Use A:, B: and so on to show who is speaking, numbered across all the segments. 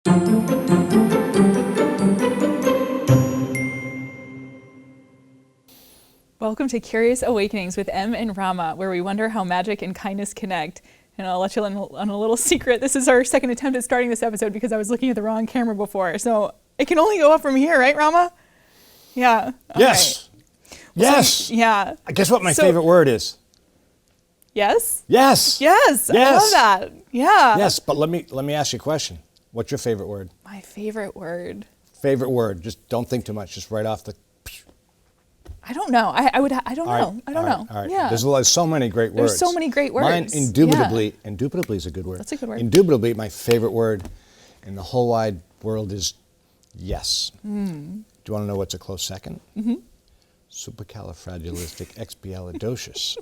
A: Welcome to Curious Awakenings with Em and Rama, where we wonder how magic and kindness connect. And I'll let you in on a little secret. This is our second attempt at starting this episode because I was looking at the wrong camera before. So it can only go up from here, right, Rama? Yeah.
B: Yes.
A: Right.
B: Yes.
A: So, yeah.
B: Guess what my favorite word is?
A: Yes?
B: Yes.
A: Yes. I love that. Yeah.
B: Yes, but let me ask you a question. What's your favorite word?
A: My favorite word.
B: Favorite word. Just don't think too much. Just right off the...
A: I don't know. I don't know. I don't know.
B: All right.
A: Yeah.
B: There's so many great words.
A: There's so many great words.
B: Mine, indubitably is a good word.
A: That's a good word.
B: Indubitably, my favorite word in the whole wide world is yes. Do you want to know what's a close second? Mm-hmm. Supercalifragilisticexpialidocious.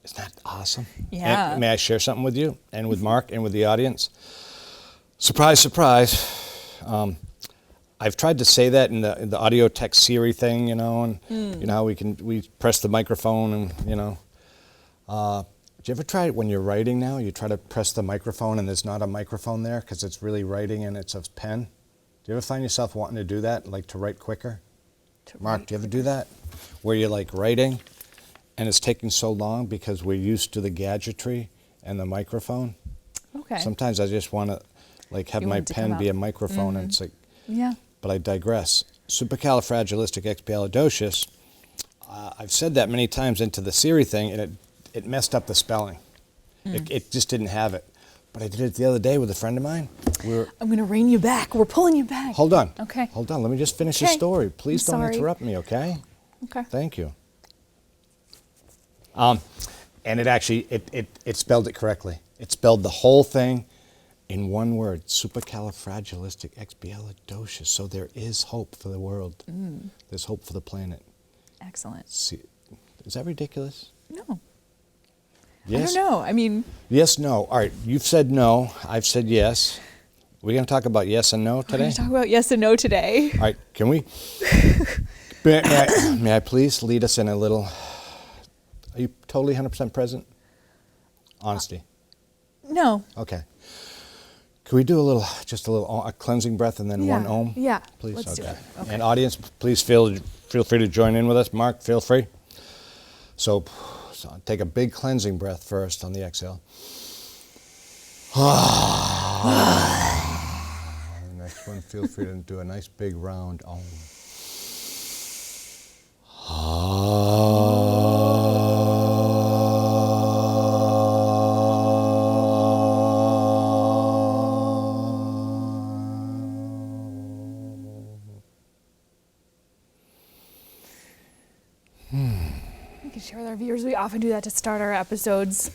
B: Isn't that awesome?
A: Yeah.
B: And may I share something with you and with Mark and with the audience? Surprise, surprise. I've tried to say that in the audio text Siri thing, you know, and you know how we press the microphone and, you know. Do you ever try it when you're writing now? You try to press the microphone and there's not a microphone there because it's really writing and it's a pen? Do you ever find yourself wanting to do that, like to write quicker? Mark, do you ever do that? Where you're like writing and it's taking so long because we're used to the gadgetry and the microphone? Okay. Sometimes I just want to like have my pen be a microphone and it's like, yeah. But I digress. Supercalifragilisticexpialidocious, I've said that many times into the Siri thing, and it messed up the spelling. It just didn't have it. But I did it the other day with a friend of mine.
A: I'm going to rein you back. We're pulling you back.
B: Hold on.
A: Okay.
B: Hold on. Let me just finish the story. Please don't interrupt me, okay?
A: Okay.
B: Thank you. And it actually, it spelled it correctly. It spelled the whole thing in one word, supercalifragilisticexpialidocious. So there is hope for the world. There's hope for the planet.
A: Excellent.
B: See, is that ridiculous?
A: No.
B: Yes?
A: I don't know. I mean...
B: Yes, no. All right, you've said no. I've said yes. We're going to talk about yes and no today?
A: We're going to talk about yes and no today.
B: All right, can we? may I please lead us in a little... Are you totally 100% present? Honesty.
A: No.
B: Okay. Can we do a cleansing breath and then one Om?
A: Yeah.
B: Please.
A: Let's do it. Okay.
B: And audience, please feel free to join in with us. Mark, feel free. So take a big cleansing breath first on the exhale. The next one, feel free to do a nice big round Om.
A: We can share with our viewers. We often do that to start our episodes.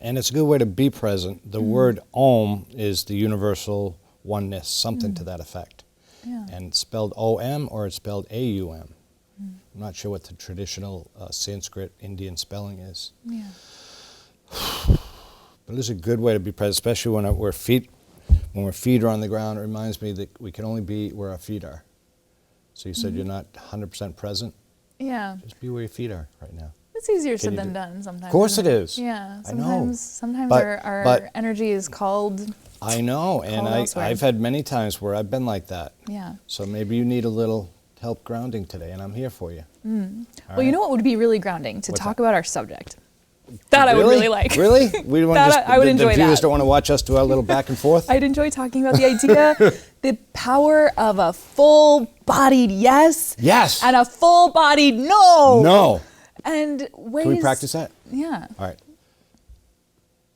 B: And it's a good way to be present. The word Om is the universal oneness, something to that effect. Yeah. And it's spelled O-M or it's spelled A-U-M. I'm not sure what the traditional Sanskrit Indian spelling is. Yeah. But it's a good way to be present, especially when our feet are on the ground. It reminds me that we can only be where our feet are. So you said you're not 100% present?
A: Yeah.
B: Just be where your feet are right now.
A: It's easier said than done sometimes.
B: Of course it is.
A: Yeah. Sometimes
B: but
A: our energy is called.
B: I know, and I've had many times where I've been like that. Yeah. So maybe you need a little help grounding today, and I'm here for you.
A: Well, right? You know what would be really grounding? To talk about our subject. That I would really like.
B: Really? We want
A: I would enjoy that.
B: The viewers don't want to watch us do our little back and forth?
A: I'd enjoy talking about the idea, the power of a full-bodied yes.
B: Yes.
A: And a full-bodied no.
B: No.
A: And ways...
B: Can we practice that?
A: Yeah.
B: All right.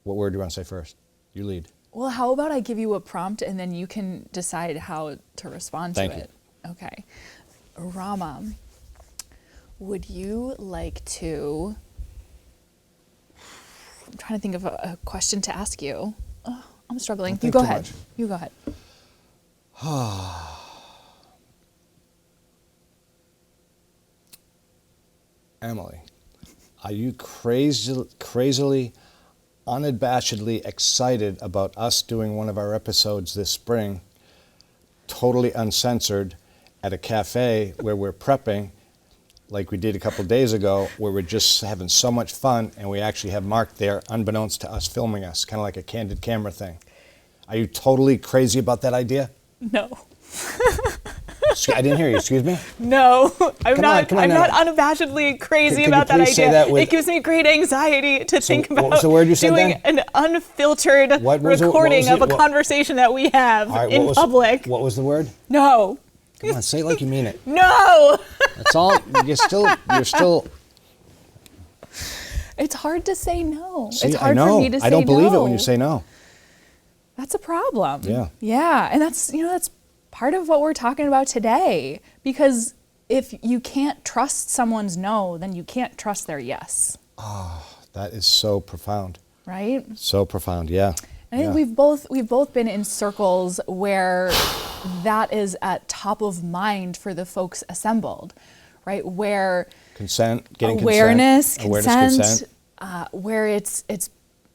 B: What word do you want to say first? You lead.
A: Well, how about I give you a prompt and then you can decide how to respond to it.
B: Thank you.
A: Okay. Rama, would you like to... I'm trying to think of a question to ask you. Oh, I'm struggling. You go ahead. You go ahead.
B: Emily, are you crazily, unabashedly excited about us doing one of our episodes this spring, totally uncensored, at a cafe where we're prepping, like we did a couple days ago, where we're just having so much fun, and we actually have Mark there, unbeknownst to us, filming us, kind of like a candid camera thing. Are you totally crazy about that idea?
A: No.
B: I didn't hear you. Excuse me?
A: No, I'm
B: Come on,
A: I'm
B: no.
A: not unabashedly crazy
B: Can you
A: about that
B: please say
A: idea.
B: that with-
A: It gives me great anxiety to think
B: what
A: about
B: was the word you said
A: doing
B: then?
A: an unfiltered
B: What was it- what
A: recording
B: was
A: of
B: it-
A: a conversation that we have
B: All right,
A: in public.
B: What was the word?
A: No.
B: Come on, say it like you mean it.
A: No.
B: That's all. You're still.
A: It's hard to say no.
B: See,
A: it's hard
B: I know.
A: for me to say no.
B: I don't believe it when you say no.
A: That's a problem.
B: Yeah.
A: Yeah, and that's part of what we're talking about today, because if you can't trust someone's no, then you can't trust their yes.
B: That is so profound.
A: Right?
B: So profound. Yeah.
A: I think we've both been in circles where that is at top of mind for the folks assembled, right? Where
B: Consent, getting
A: awareness,
B: consent.
A: Where it's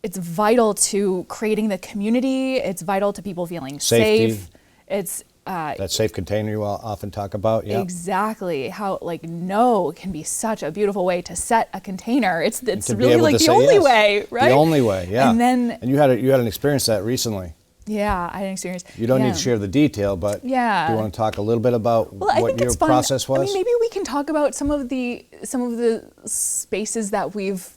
A: vital to creating the community. It's vital to people feeling
B: Safety.
A: safe. It's
B: That safe container you all often talk about. Yeah.
A: exactly how no can be such a beautiful way to set a container. It's
B: To be
A: really
B: able
A: like
B: to
A: the
B: say
A: only
B: yes.
A: way, right?
B: The only way. Yeah.
A: And
B: you had an experience that recently.
A: yeah, I had an experience.
B: You don't
A: Yeah.
B: need to share the detail, but
A: Yeah.
B: do you want to talk a little bit about
A: Well, I
B: what
A: think
B: your
A: it's fun.
B: process was?
A: I mean, maybe we can talk about some of the spaces that we've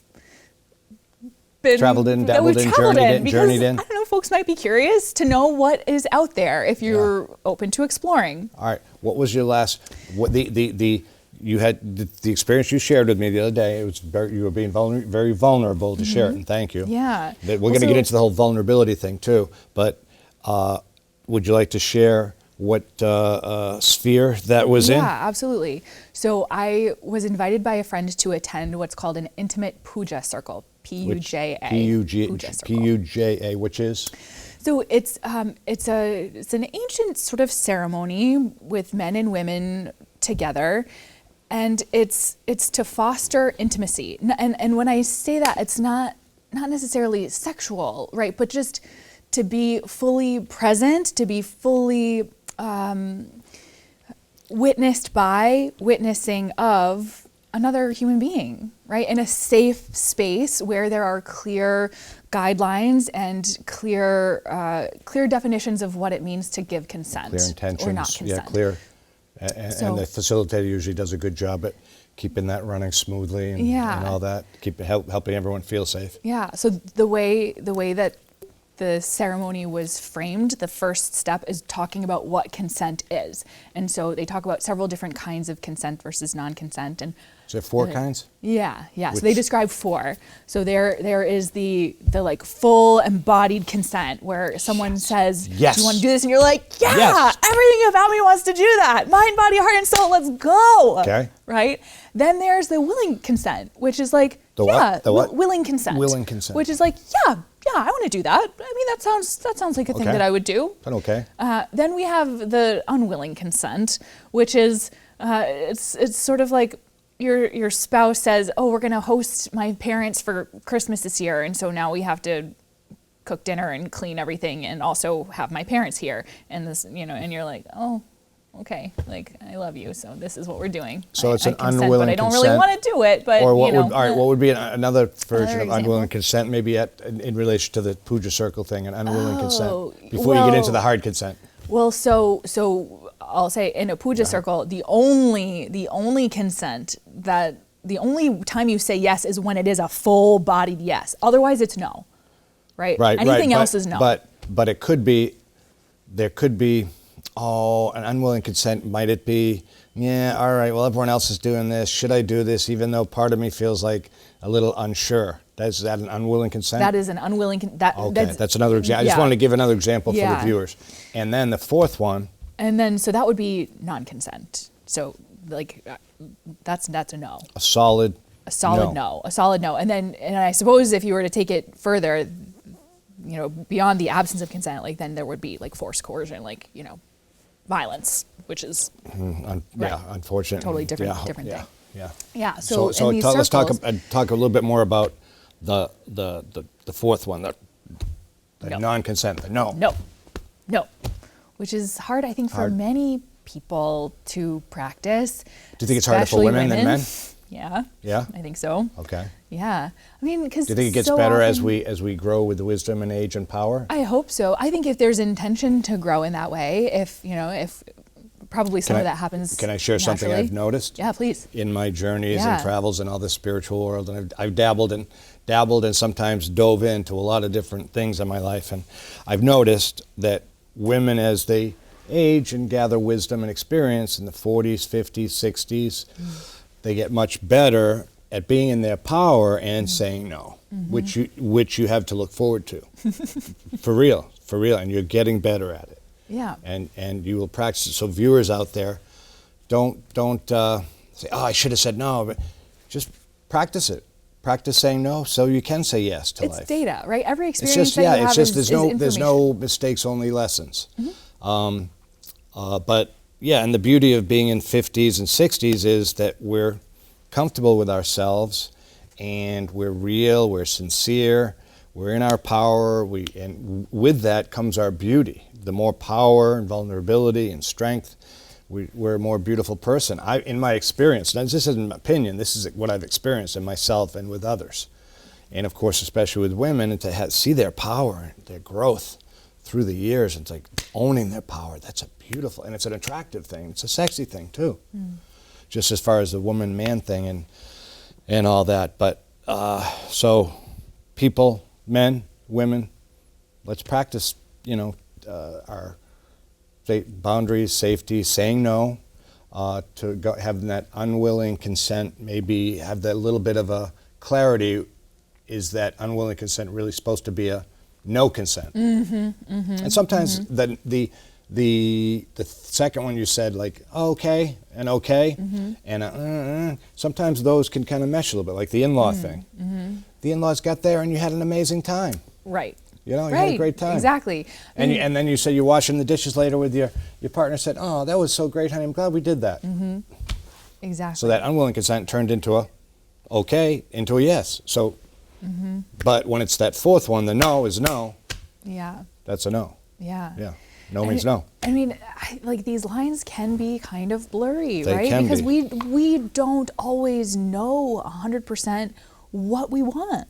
A: been
B: Traveled in,
A: that we've
B: dabbled in,
A: traveled
B: journeyed in,
A: because,
B: journeyed in.
A: I don't know, folks might be curious to know what is out there if you're open to exploring.
B: All right. What was your last? What you had the experience you shared with me the other day. It was you were being very vulnerable to share it, and thank you.
A: Yeah.
B: We're going to get into the whole vulnerability thing too, but would you like to share what sphere that was in?
A: Yeah, absolutely. So I was invited by a friend to attend what's called an intimate puja circle, P-U-J-A.
B: P-U-J-A, which is?
A: So it's an ancient sort of ceremony with men and women together, and it's to foster intimacy. And when I say that, it's not necessarily sexual, right? But just to be fully present, to be fully witnessing of another human being, right? In a safe space where there are clear guidelines and clear definitions of what it means to give consent
B: Clear intentions.
A: or not consent.
B: Yeah, clear. And the facilitator usually does a good job at keeping that running smoothly and all that, helping everyone feel safe.
A: Yeah. So the way that the ceremony was framed, the first step is talking about what consent is. And so they talk about several different kinds of consent versus non-consent. And
B: Is there 4 kinds?
A: Yeah. So they describe 4. So there is the like full embodied consent where someone says,
B: Yes.
A: do you want to do this? And you're like, yeah,
B: Yes.
A: everything about me wants to do that. Mind, body, heart, and soul, let's go.
B: Okay.
A: Right? Then there's the willing consent, which is like,
B: The what? The what?
A: Willing consent.
B: Willing consent.
A: Which is like, yeah, I want to do that. I mean, that sounds like a thing
B: Okay.
A: that I would do.
B: Okay.
A: Then we have the unwilling consent, which is it's sort of like your spouse says, "Oh, we're going to host my parents for Christmas this year, and so now we have to cook dinner and clean everything, and also have my parents here." And this, and you're like, "Oh, okay, like I love you, so this is what we're doing."
B: So it's an
A: consent,
B: unwilling
A: but I don't
B: consent.
A: really want to do it. But
B: Or what
A: you know,
B: what would be another version of
A: example.
B: unwilling consent, maybe in relation to the puja circle thing, an unwilling consent, before you
A: well-
B: get into the hard consent?
A: Well, so I'll say in a puja circle, the only consent that the only time you say yes is when it is a full-bodied yes. Otherwise, it's no. Right. Anything else is no.
B: But it could be, there could be, an unwilling consent. Might it be? Yeah. All right. Well, everyone else is doing this. Should I do this? Even though part of me feels like a little unsure. Is that an unwilling consent?
A: That is an unwilling.
B: That's another example. I just wanted to give another example for the viewers. And then the fourth one.
A: And then so that would be non-consent. So like that's a no.
B: A solid
A: no. A solid no. And I suppose if you were to take it further, beyond the absence of consent, like then there would be like forced coercion, like violence, which is
B: unfortunate.
A: Totally different thing. Yeah. So in these
B: let's talk
A: circles-
B: a little bit more about the fourth one, the
A: No.
B: non-consent, the no.
A: No. Which is hard, I think, for many people to practice.
B: Do you think it's harder for
A: especially
B: women than men?
A: Yeah.
B: Yeah?
A: I think so.
B: Okay.
A: Yeah. I mean, because
B: Do you think it gets
A: so
B: better
A: often,
B: as we grow with the wisdom and age and power?
A: I hope so. I think if there's intention to grow in that way, if probably some of that happens.
B: Can I share something
A: naturally.
B: I've noticed?
A: Yeah, please.
B: In my journeys
A: Yeah.
B: and travels and all the spiritual world, and I've dabbled and sometimes dove into a lot of different things in my life, and I've noticed that women, as they age and gather wisdom and experience in the 40s, 50s, 60s, they get much better at being in their power and saying no, which you have to look forward to, for real, and you're getting better at it.
A: Yeah.
B: And you will practice it. So viewers out there, don't say, oh, I should have said no, but just practice it. Practice saying no so you can say yes to life.
A: It's data, right? Every
B: It's
A: experience
B: just,
A: that you have
B: there's
A: is
B: no mistakes, only lessons. But yeah, and the beauty of being in 50s and 60s is that we're comfortable with ourselves, and we're real, we're sincere, we're in our power, and with that comes our beauty. The more power and vulnerability and strength, we're a more beautiful person. In my experience, now this isn't an opinion, this is what I've experienced in myself and with others. And of course, especially with women, and to see their power, their growth through the years, it's like owning their power. That's a beautiful, and it's an attractive thing. It's a sexy thing too. Just as far as the woman-man thing and all that. But so people, men, women, let's practice, our boundaries, safety, saying no, to have that unwilling consent, maybe have that little bit of a clarity. Is that unwilling consent really supposed to be a no consent? And sometimes the second one you said, like okay and okay, and sometimes those can kind of mesh a little bit, like the in-law thing. The in-laws got there and you had an amazing time.
A: Right.
B: You had a great time.
A: Exactly.
B: And then you said you're washing the dishes later with your partner, said, oh, that was so great, honey, I'm glad we did that.
A: Exactly.
B: So that unwilling consent turned into a okay, into a yes. So, but when it's that fourth one, the no is no.
A: Yeah.
B: That's a no.
A: Yeah.
B: Yeah. No means no.
A: I mean, like these lines can be kind of blurry,
B: They
A: right?
B: can
A: Because
B: be.
A: we don't always know 100% what we want.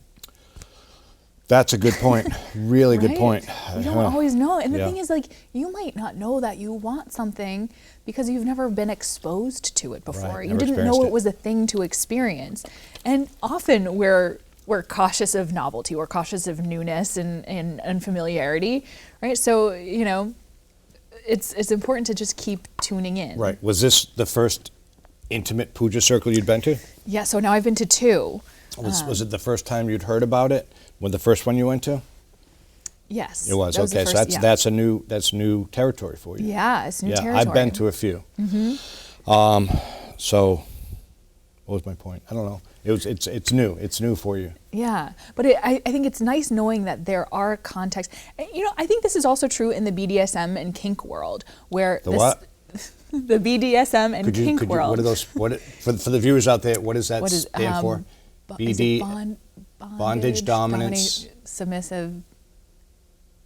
B: That's a good point. Really good
A: Right?
B: point.
A: We don't always know. And the
B: Yeah.
A: thing is, like, you might not know that you want something because you've never been exposed to it before.
B: Right,
A: You
B: never
A: didn't know
B: experienced
A: it
B: it.
A: was a thing to experience. And often we're cautious of novelty, we're cautious of newness and unfamiliarity, right? So, it's important to just keep tuning in.
B: Right. Was this the first intimate puja circle you'd been to?
A: Yeah, so now I've been to 2.
B: Was it the first time you'd heard about it? When the first one you went to?
A: Yes.
B: It was.
A: That the
B: Okay, so
A: first-
B: that's new territory for you.
A: Yeah, it's new territory.
B: I've been to a few. So what was my point? I don't know. It's new. It's new for you.
A: Yeah, but I think it's nice knowing that there are contexts. I think this is also true in the BDSM and kink world, where
B: What?
A: The BDSM and kink world.
B: What are those? For the viewers out there? What does that stand for?
A: Is it
B: bondage, dominance,
A: submissive,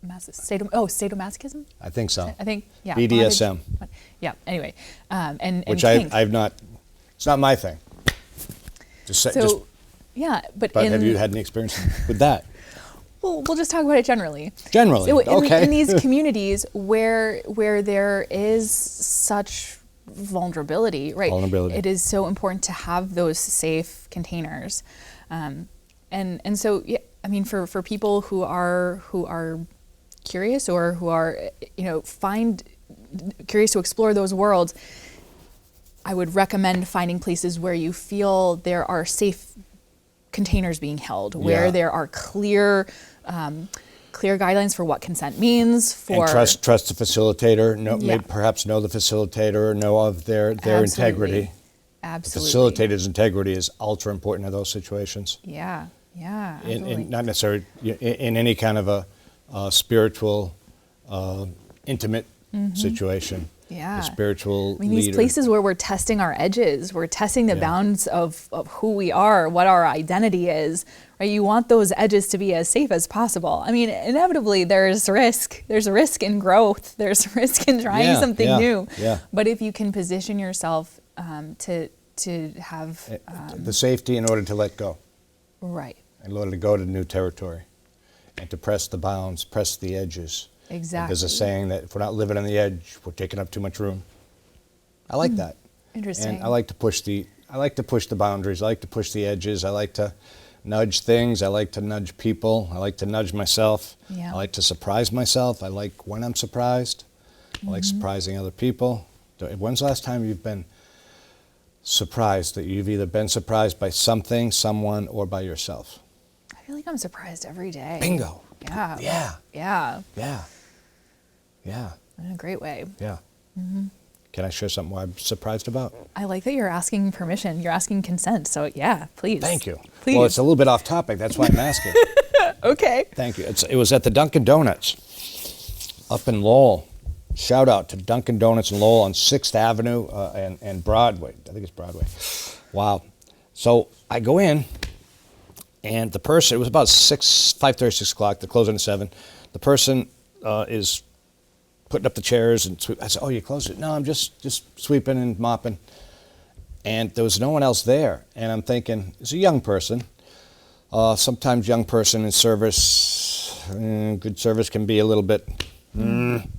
A: sadomasochism.
B: I think so.
A: I think yeah.
B: BDSM.
A: Bondage, yeah. Anyway, and
B: Which
A: kink.
B: I've not. It's not my thing.
A: Yeah, but
B: have you had any experience with that?
A: Well, we'll just talk about it generally.
B: Generally,
A: so
B: okay.
A: In these communities where there is such vulnerability, right? It is so important to have those safe containers, and so yeah, I mean, for people who are curious or who are curious to explore those worlds, I would recommend finding places where you feel there are safe containers being held, where there are clear guidelines for what consent means.
B: And trust the facilitator. Maybe perhaps know the facilitator, know of their integrity.
A: Absolutely.
B: The facilitator's integrity is ultra important in those situations.
A: Yeah, absolutely.
B: In not necessarily in any kind of a spiritual, intimate situation.
A: Yeah.
B: The spiritual
A: I mean, these
B: leader.
A: places where we're testing our edges, we're testing the bounds of who we are, what our identity is, right? You want those edges to be as safe as possible. I mean, inevitably there's risk. There's a risk in growth. There's risk in trying something new.
B: Yeah.
A: But if you can position yourself to to have
B: the safety in order to let go,
A: right.
B: in order to go to new territory, and to press the bounds, press the edges.
A: Exactly.
B: There's a saying that if we're not living on the edge, we're taking up too much room. I like that.
A: Interesting.
B: And I like to push the boundaries. I like to push the edges. I like to nudge things. I like to nudge people. I like to nudge myself.
A: Yeah.
B: I like to surprise myself. I like when I'm surprised. I like surprising other people. When's the last time you've been surprised, that you've either been surprised by something, someone, or by yourself?
A: I feel like I'm surprised every day.
B: Bingo.
A: Yeah.
B: Yeah.
A: Yeah.
B: Yeah. Yeah.
A: In a great way.
B: Yeah. Can I share something I'm surprised about?
A: I like that you're asking permission. You're asking consent. So yeah, please.
B: Thank you.
A: Please.
B: Well, it's a little bit off topic. That's why I'm asking.
A: Okay.
B: Thank you. It was at the Dunkin' Donuts up in Lowell. Shout out to Dunkin' Donuts in Lowell on 6th Avenue and Broadway. I think it's Broadway. Wow. So I go in, and the person, it was about 5:30, 6 o'clock, they're closing at 7. The person is putting up the chairs, and I said, "Oh, you closed it?" "No, I'm just sweeping and mopping." And there was no one else there. And I'm thinking, it's a young person. Sometimes young person in service, good service can be a little bit, and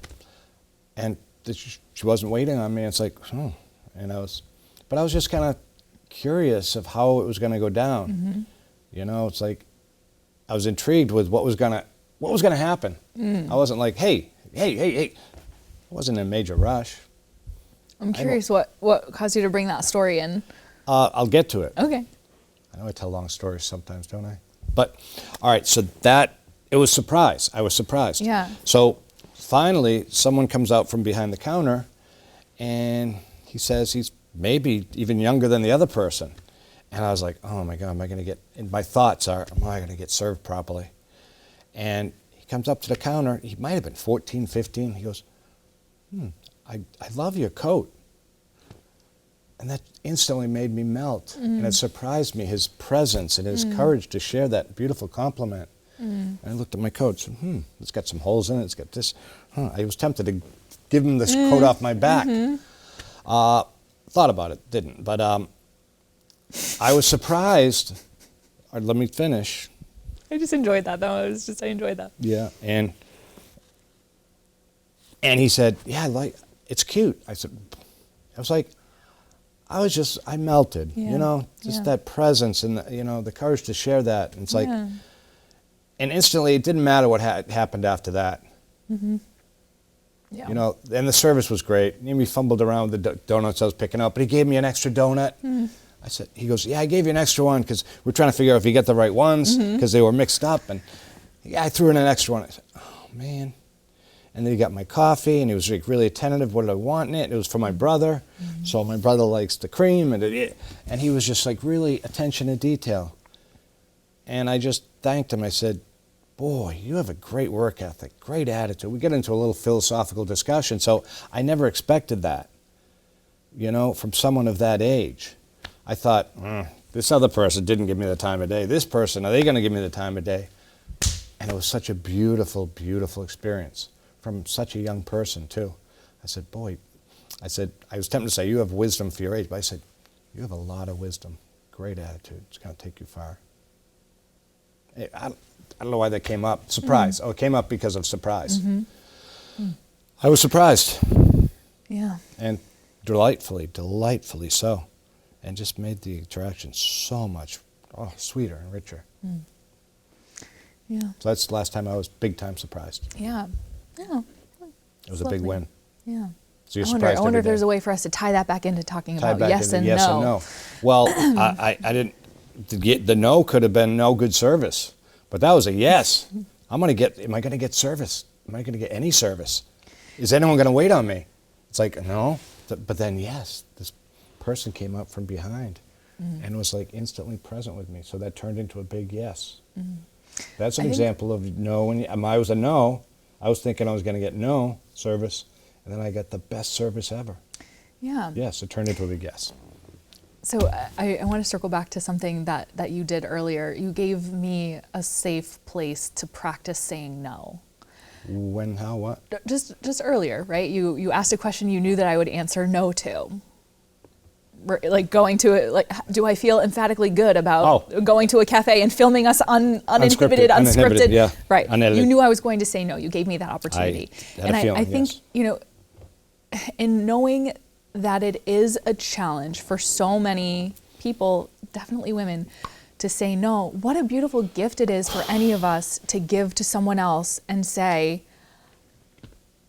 B: she wasn't waiting on me. It's like, oh, and I was just kind of curious of how it was going to go down. You know, it's like I was intrigued with what was gonna happen. I wasn't like, hey. I wasn't in a major rush.
A: I'm curious what caused you to bring that story in.
B: I'll get to it.
A: Okay.
B: I know I tell long stories sometimes, don't I? But, all right, so it was surprise. I was surprised.
A: Yeah.
B: So finally, someone comes out from behind the counter, and he says he's maybe even younger than the other person. And I was like, oh my God, and my thoughts are, am I going to get served properly? And he comes up to the counter. He might have been 14, 15. He goes, I love your coat. And that instantly made me melt. And it surprised me, his presence and his courage to share that beautiful compliment. And I looked at my coat, said, it's got some holes in it, it's got this. I was tempted to give him this coat off my back. Thought about it, didn't. But I was surprised. Let me finish.
A: I just enjoyed that, though. I enjoyed that.
B: Yeah, and he said, yeah, it's cute. I melted,
A: Yeah.
B: that presence and the courage to share that. And it's like, and instantly it didn't matter what happened after that.
A: Yeah.
B: And the service was great. We fumbled around with the donuts I was picking up, but he gave me an extra donut. He goes, yeah, I gave you an extra one because we're trying to figure out if you get the right ones because they were mixed up. And yeah, I threw in an extra one. I said, oh, man. And then he got my coffee, and he was really attentive. What did I want in it? It was for my brother. So my brother likes the cream. And he was just really attention to detail. And I just thanked him. I said, boy, you have a great work ethic, great attitude. We get into a little philosophical discussion. So I never expected that, from someone of that age. I thought, this other person didn't give me the time of day. This person, are they going to give me the time of day? And it was such a beautiful, beautiful experience from such a young person, too. I said, I was tempted to say, you have wisdom for your age, but I said, you have a lot of wisdom, great attitude. It's going to take you far. I don't know why that came up. Surprise. Oh, it came up because of surprise. I was surprised.
A: Yeah.
B: And delightfully so. And just made the interaction so much sweeter and richer.
A: Yeah.
B: So that's the last time I was big time surprised.
A: Yeah. Yeah.
B: It was a big win.
A: Yeah.
B: So you're
A: I
B: surprised
A: wonder
B: every
A: if there's
B: day.
A: a way for us to tie that back into talking
B: Tie
A: about
B: back
A: yes
B: into
A: and
B: yes
A: no.
B: and no. Well, I didn't. The no could have been no good service, but that was a yes. Am I going to get service? Am I going to get any service? Is anyone going to wait on me? It's like, no. But then, yes, this person came up from behind and was instantly present with me. So that turned into a big yes. That's an example of no. When I was a no, I was thinking I was going to get no service, and then I got the best service ever.
A: Yeah.
B: Yes, it turned into a big yes.
A: So I want to circle back to something that you did earlier. You gave me a safe place to practice saying no.
B: When, how, what?
A: Just earlier, right? You asked a question you knew that I would answer no to. like going to like, do I feel emphatically good about going to a cafe and filming us uninhibited, unscripted?
B: Yeah,
A: right.
B: unedited.
A: You knew I was going to say no. You gave me that opportunity. I think, you know, in knowing that it is a challenge for so many people, definitely women, to say no, what a beautiful gift it is for any of us to give to someone else and say,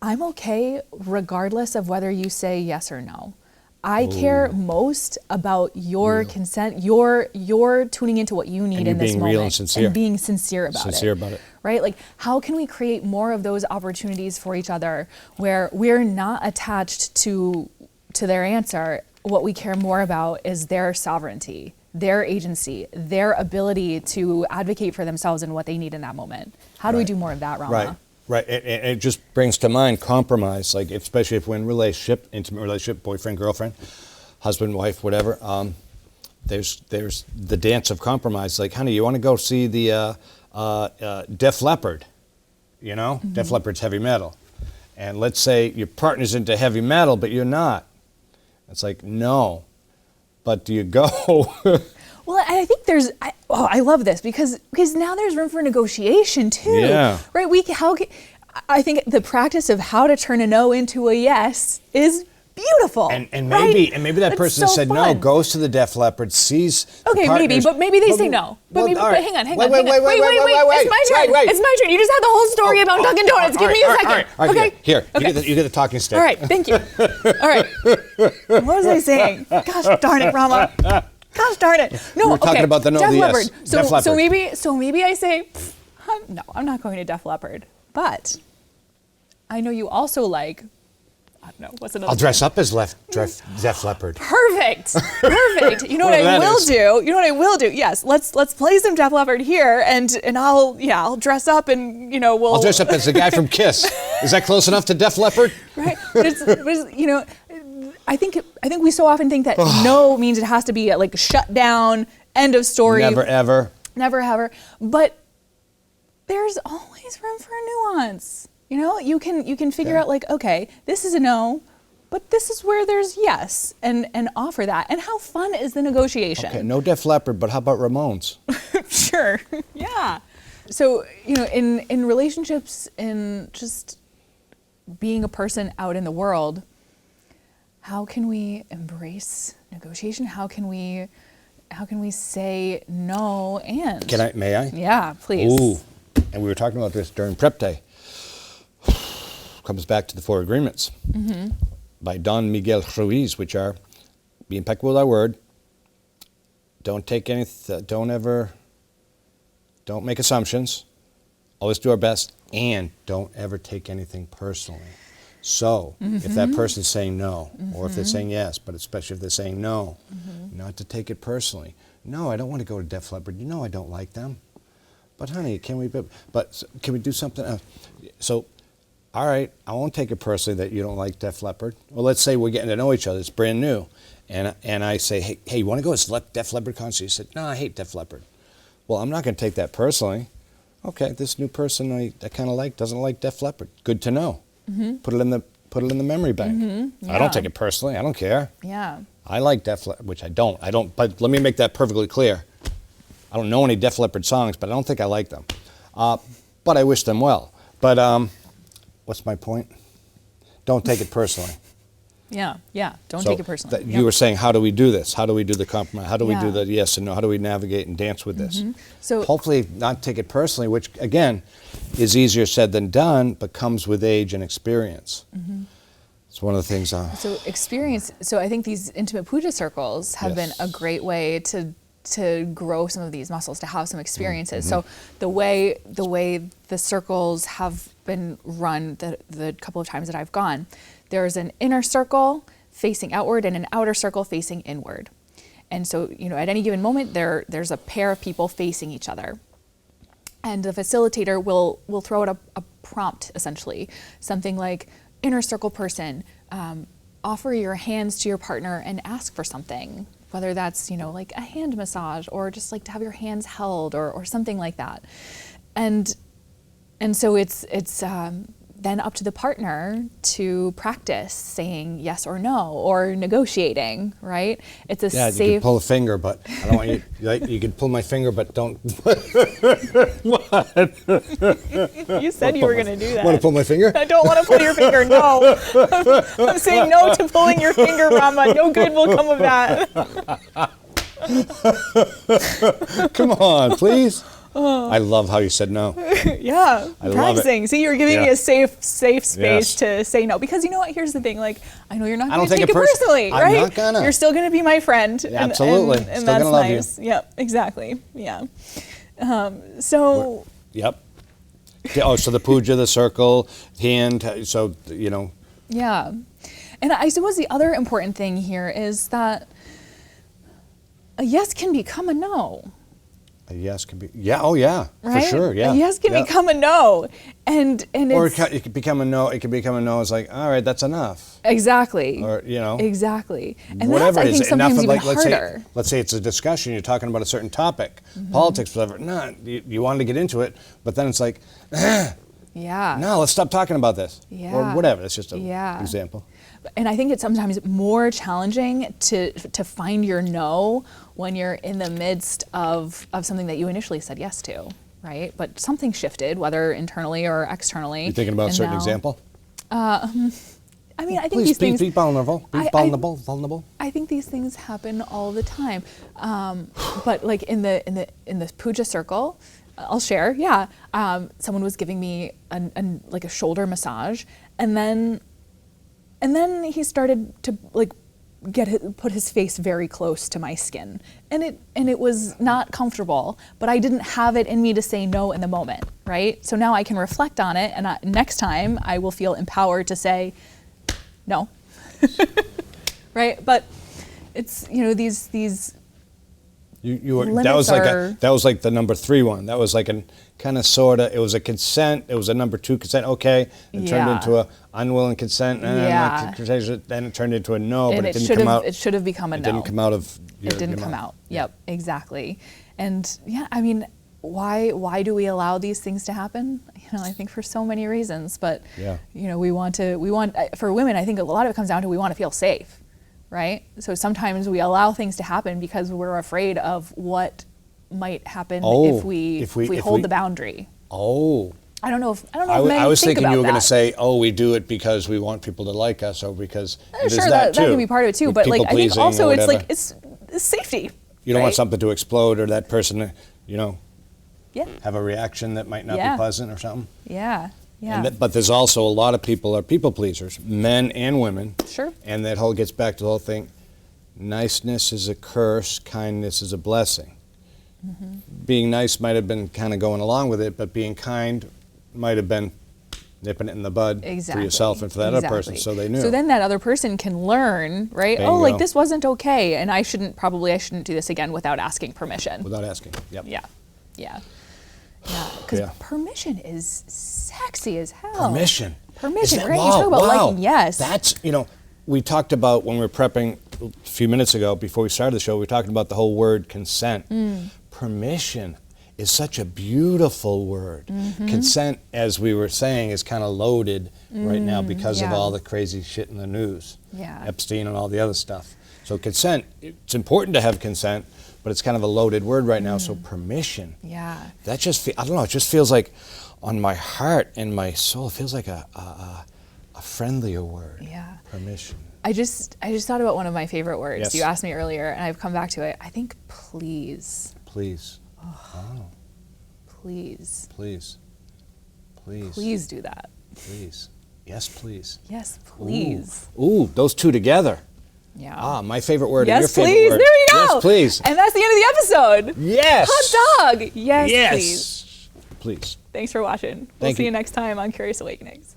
A: I'm okay regardless of whether you say yes or no. I care most about your consent, your tuning into what you need in this moment.
B: Real and sincere.
A: And being sincere about it. Right? Like, how can we create more of those opportunities for each other where we're not attached to their answer? What we care more about is their sovereignty, their agency, their ability to advocate for themselves and what they need in that moment. How do we do more of that, Rama?
B: Right, and it just brings to mind compromise, like especially if we're in relationship, intimate relationship, boyfriend, girlfriend, husband, wife, whatever. There's the dance of compromise. Like, honey, you want to go see the Def Leppard? You know, Def Leppard's heavy metal, and let's say your partner's into heavy metal, but you're not. It's like, no, but do you go?
A: Well, I think I love this because now there's room for negotiation too.
B: Yeah.
A: Right? I think the practice of how to turn a no into a yes is beautiful.
B: And maybe that person said no, goes to the Def Leppard, sees.
A: Okay, but maybe they say no. But hang on.
B: Wait.
A: It's my turn. You just had the whole story about Dunkin' Donuts. Give me a second.
B: Okay. Here. You get the talking stick.
A: All right. Thank you. All right. What was I saying? Gosh darn it, Rama. Gosh darn it. No,
B: we were talking about the no,
A: Def
B: the
A: Leppard.
B: yes. Def Leppard.
A: So maybe I say, no, I'm not going to Def Leppard. But I know you also like, I don't know, what's another?
B: I'll dress up as Def Leppard.
A: Perfect. You know what I will do? You know what I will do? Yes, let's play some Def Leppard here, and I'll dress up, and I'll
B: dress up as the guy from Kiss. Is that close enough to Def Leppard?
A: Right. But it's I think we so often think that no means it has to be like shut down, end of story.
B: Never ever.
A: But there's always room for nuance. You can figure out like, okay, this is a no, but this is where there's yes, and offer that. And how fun is the negotiation?
B: Okay, no Def Leppard, but how about Ramones?
A: Sure. Yeah. So, in relationships, in just being a person out in the world, how can we embrace negotiation? How can we say no and?
B: May I?
A: Yeah, please.
B: Ooh. And we were talking about this during prep day. Comes back to the 4 agreements by Don Miguel Ruiz, which are: be impeccable with our word, don't take anything, don't make assumptions, always do our best, and don't ever take anything personally. So if that person's saying no, or if they're saying yes, but especially if they're saying no, not to take it personally. No, I don't want to go to Def Leppard. You know I don't like them. But honey, can we do something else? So, all right, I won't take it personally that you don't like Def Leppard. Well, let's say we're getting to know each other. It's brand new. And I say, hey, you want to go to this Def Leppard concert? You said, no, I hate Def Leppard. Well, I'm not going to take that personally. Okay, this new person I kind of like doesn't like Def Leppard. Good to know. Put it in the memory bank.
A: Yeah.
B: I don't take it personally. I don't care.
A: Yeah.
B: I like Def Leppard, which I don't. But let me make that perfectly clear. I don't know any Def Leppard songs, but I don't think I like them. But I wish them well. But what's my point? Don't take it personally.
A: Yeah. Don't take it personally.
B: You were saying, how do we do this? How do we do the compromise? How do we do the yes and no? How do we navigate and dance with this?
A: So
B: hopefully not take it personally, which again is easier said than done, but comes with age and experience. It's one of the things.
A: So experience. So I think these intimate puja circles have been a great way to grow some of these muscles, to have some experiences. So the way the circles have been run, the couple of times that I've gone, there's an inner circle facing outward and an outer circle facing inward. And so, at any given moment, there's a pair of people facing each other. And the facilitator will throw out a prompt, essentially, something like, inner circle person, offer your hands to your partner and ask for something, whether that's, like a hand massage or just like to have your hands held or something like that. And so it's then up to the partner to practice saying yes or no, or negotiating, right? It's a
B: Yeah,
A: safe.
B: you can pull a finger, but I don't want you. You can pull my finger, but don't.
A: You said you were going to do that.
B: Want to pull my finger?
A: I don't want to pull your finger. No, I'm saying no to pulling your finger, Rama. No good will come of that.
B: Come on, please. I love how you said no.
A: Yeah,
B: I love
A: practicing.
B: it.
A: See, you're giving me a safe space
B: Yes.
A: to say no. Because you know what? Here's the thing. Like, I know you're not
B: I
A: going
B: don't
A: to
B: take
A: take
B: it
A: it personally,
B: I'm
A: right?
B: not gonna.
A: You're still going to be my friend.
B: Absolutely.
A: And
B: Still
A: that's
B: gonna love you.
A: nice. Yep, exactly. Yeah. So.
B: Yep. Oh, so the puja, the circle, hand. So
A: Yeah. And I suppose the other important thing here is that a yes can become a no.
B: A yes can be. Yeah. Oh, yeah.
A: Right?
B: For sure. Yeah.
A: A yes can
B: Yeah.
A: become a no. And
B: Or
A: it's
B: it could become a no. It could become a no. It's like, all right, that's enough.
A: exactly.
B: Or
A: Exactly. And
B: whatever
A: that's, I
B: it
A: think,
B: is.
A: sometimes
B: Enough of,
A: even
B: like,
A: harder.
B: let's say it's a discussion. You're talking about a certain topic, politics, whatever. No, you wanted to get into it, but then it's like,
A: Yeah.
B: no, let's stop talking about this.
A: Yeah.
B: Or whatever. It's just an
A: Yeah.
B: example.
A: And I think it's sometimes more challenging to find your no when you're in the midst of something that you initially said yes to, right? But something shifted, whether internally or externally.
B: You thinking about a
A: and
B: certain
A: now-
B: example?
A: I mean, I think
B: Please
A: these things.
B: be vulnerable. Be
A: I-
B: vulnerable.
A: I think these things happen all the time, but like in the puja circle, I'll share. Yeah, someone was giving me like a shoulder massage, and then he started to like put his face very close to my skin, and it was not comfortable. But I didn't have it in me to say no in the moment, right? So now I can reflect on it, and next time I will feel empowered to say no. Right? But it's, these
B: You were,
A: limits
B: that was like
A: are-
B: that was like the number 3 one. That was like a kind of sorta. It was a consent. It was a number 2 consent. Okay, it turned
A: Yeah.
B: into a unwilling consent.
A: Yeah.
B: Then it turned into a no,
A: and
B: but
A: it
B: didn't
A: should
B: come
A: have
B: out.
A: it should have become a
B: It
A: no.
B: didn't come out of.
A: It didn't come
B: mouth.
A: out. Yep, exactly. And yeah, I mean, why do we allow these things to happen? I think for so many reasons, but
B: Yeah.
A: we want for women, I think a lot of it comes down to we want to feel safe, right? So sometimes we allow things to happen because we're afraid of what might happen if we hold the boundary.
B: Oh.
A: I don't know if men
B: I was
A: think
B: thinking
A: about
B: you were going to
A: that.
B: say, "Oh, we do it because we want people to like us, or because it is
A: Sure,
B: that
A: that
B: too."
A: can be part of it too,
B: With
A: but like I think
B: people-pleasing
A: also
B: or
A: it's
B: whatever.
A: like it's safety.
B: You don't want
A: right?
B: something to explode or that person to,
A: Yeah,
B: have a reaction that might not
A: Yeah.
B: be pleasant or something.
A: yeah.
B: But there's also a lot of people are people pleasers, men and women.
A: Sure.
B: And that whole gets back to the whole thing. Niceness is a curse, kindness is a blessing.
A: Mm-hmm.
B: Being nice might have been kind of going along with it, but being kind might have been nipping it in the bud
A: Exactly.
B: for yourself and for that other person, so they knew.
A: So then that other person can learn, right?
B: Bingo.
A: Oh, like this wasn't okay, and I shouldn't do this again without asking permission.
B: Without asking. Yep.
A: Yeah. Because
B: Yeah.
A: permission is sexy as hell.
B: Permission.
A: Permission,
B: Is that-
A: right? You talk about liking yes.
B: That's, we talked about when we were prepping a few minutes ago before we started the show, we were talking about the whole word consent. Permission is such a beautiful word.
A: Mm-hmm.
B: Consent, as we were saying, is kind of loaded right now because of
A: yeah.
B: all the crazy shit in the news.
A: Yeah.
B: Epstein and all the other stuff. So consent, it's important to have consent, but it's kind of a loaded word right now. So permission.
A: Yeah.
B: That just, I don't know, it just feels like on my heart and my soul, it feels like a friendlier word.
A: Yeah.
B: Permission.
A: I just thought about one of my favorite words.
B: Yes.
A: You asked me earlier, and I've come back to it. I think please.
B: Please.
A: Please.
B: Please. Please.
A: Please do that.
B: Please. Yes, please.
A: Yes, please.
B: Ooh, those two together.
A: Yeah.
B: My favorite word and your
A: Yes,
B: favorite
A: please.
B: word.
A: There you go.
B: Yes, please.
A: And that's the end of the episode.
B: Yes.
A: Hot dog. Yes,
B: Yes.
A: please.
B: Please.
A: Thanks for watching. We'll
B: Thank
A: see
B: you.
A: you next time on Curious Awakenings.